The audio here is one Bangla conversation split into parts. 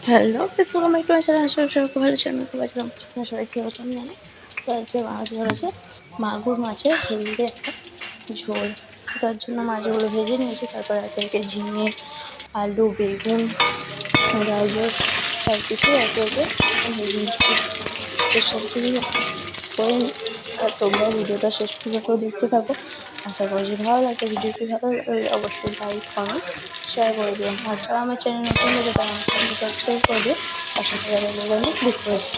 হ্যালো, আসসালামু আলাইকুম। আশা করি সবাই ভালো আছেন। আমি খুব ভালো আছি। আপনারা সবাই কি রকম জানেন? তো আজকে মাছ ধরেছে, মাগুর মাছের হেলদি একটা ঝোল। তার জন্য মাছগুলো ভেজে নিয়েছি। তারপর একে একে ঝিঙে, আলু, বেগুন, গাজর সব কিছু একে একে ভেজে নিচ্ছি। তো সব কিছু করে নিই। আর তোমরা ভিডিওটা শেষ পর্যন্ত দেখতে থাকো। আশা করি যে ভালো লাগবে। ভিডিওটি ভালো লাগলে অবশ্যই লাইক, কমেন্ট, শেয়ার করে দিও। আর যারা আমার চ্যানেল নতুন হলে তারা আমার চ্যানেলটি সাবস্ক্রাইব করে দিও। পাশে থাকা বেল আইকনে ক্লিক করে দিও।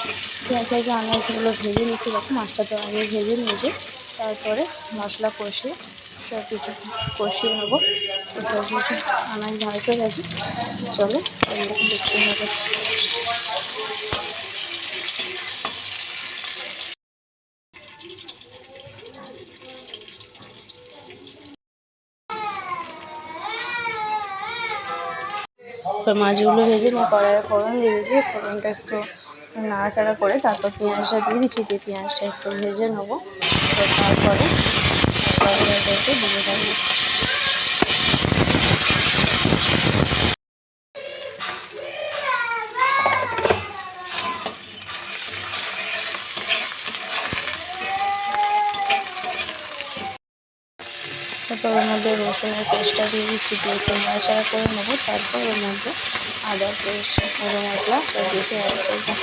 তো একে একে আনাজগুলো ভেজে নিচ্ছি। দেখো মাছটা তো আগে ভেজে নিয়েছি। তারপরে মশলা কষিয়ে সব কিছু কষিয়ে নেবো। তো সব কিছু আনাজ ভাজতে থাকি। চলো তোমরা দেখতে হবে। তো মাছগুলো ভেজে নিয়ে কড়াইয়ে ফোড়ন দিয়ে দিয়েছি। ফোড়নটা একটু নাড়াচাড়া করে তারপর পেঁয়াজটা দিয়ে দিচ্ছি। দিয়ে পেঁয়াজটা একটু ভেজে নেবো। তো তারপরে মশলাগুলোকে দিয়ে দেবো। তারপর ওর মধ্যে রসুনের পেস্টটা দিয়ে দিচ্ছি। দিয়ে একটু নাড়াচাড়া করে নেবো। তারপর ওর মধ্যে আদা পেস্ট, গরম মশলা সব কিছু অ্যাড করবো।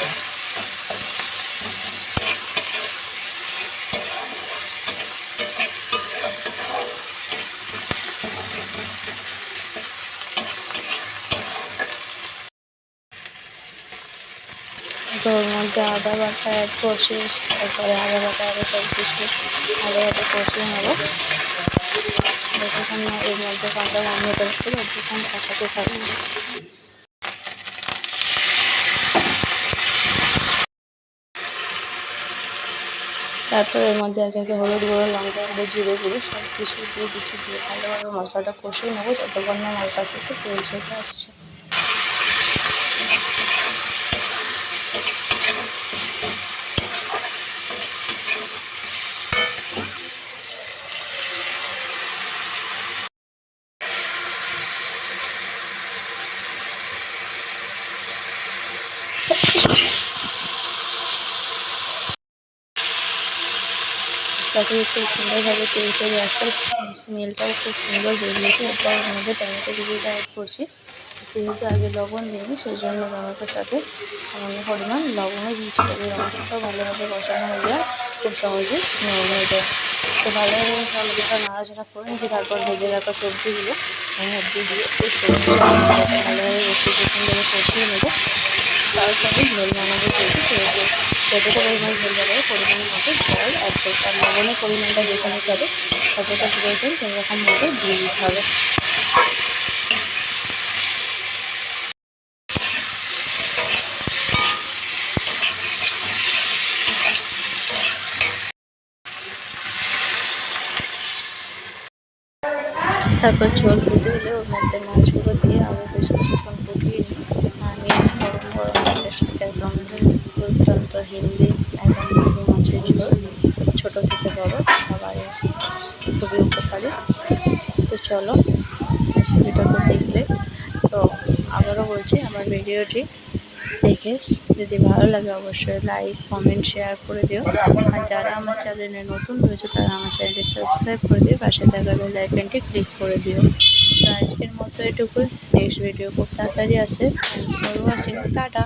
তো ওর মধ্যে আদা বাটা অ্যাড করছি। তারপরে আদা বাটা আরও সব কিছু আদা বাটা কষিয়ে নেবো। যতক্ষণ না এর মধ্যে কাঁচা গন্ধটা হচ্ছে ততক্ষণ কষাতে থাকবো। তারপর এর মধ্যে একে একে হলুদ গুঁড়ো, লঙ্কা গুঁড়ো, জিরে গুঁড়ো সব কিছু দিয়ে দিচ্ছি। দিয়ে ভালোভাবে মশলাটা কষিয়ে নেবো যতক্ষণ না মশলা থেকে তেল ছেড়ে আসছে। মশলাটি খুব সুন্দরভাবে তেল ছেড়ে আসছে। স্মেলটাও খুব সুন্দর বেরিয়েছে। এরপর এর মধ্যে টমেটো কুচিটা অ্যাড করছি। যেহেতু আগে লবণ দিইনি সেই জন্য টমেটোর সাথে সামান্য পরিমাণ লবণও দিয়েছি। তবে লবণটাও ভালোভাবে কষানো হয়ে যায়, খুব সহজেই নরম হয়ে যায়। তো ভালোভাবে টমেটোটা নাড়াচাড়া করে নিচ্ছি। তারপর ভেজে রাখা সবজিগুলো এর মধ্যে দিয়ে একটু ভালোভাবে একটু কিছুক্ষণ ধরে কষিয়ে নেবো। তারপরে ঝোল বানাবো যেহেতু সেহেতু যতটা পরিমাণ ঝোল বানাবো পরিমাণ মতো জল অ্যাড করতে হবে। লবণের পরিমাণটা দেখে নিতে হবে কতটা প্রয়োজন সেরকম মতো দিয়ে দিতে হবে। তারপর ঝোল ফুটে এলে ওর মধ্যে মাছগুলো দিয়ে আরও বেশ কিছুক্ষণ ফুটিয়ে নিই। আমি গরম গরম ভাতের সাথে একদম অত্যন্ত হেলদি একদম মাগুর মাছের ঝোল, ছোটো থেকে বড় সবাই খুবই উপকারী। তো চলো রেসিপিটা তো দেখলে। তো আবারও বলছি আমার ভিডিওটি দেখে যদি ভালো লাগে অবশ্যই লাইক, কমেন্ট, শেয়ার করে দিও। আর যারা আমার চ্যানেলে নতুন রয়েছে তারা আমার চ্যানেলটি সাবস্ক্রাইব করে দিও। পাশে থাকা বেল আইকনটি ক্লিক করে দিও। তো আজকের মতো এটুকুই। নেক্সট ভিডিও খুব তাড়াতাড়ি আসে। Thanks for watching. টাটা।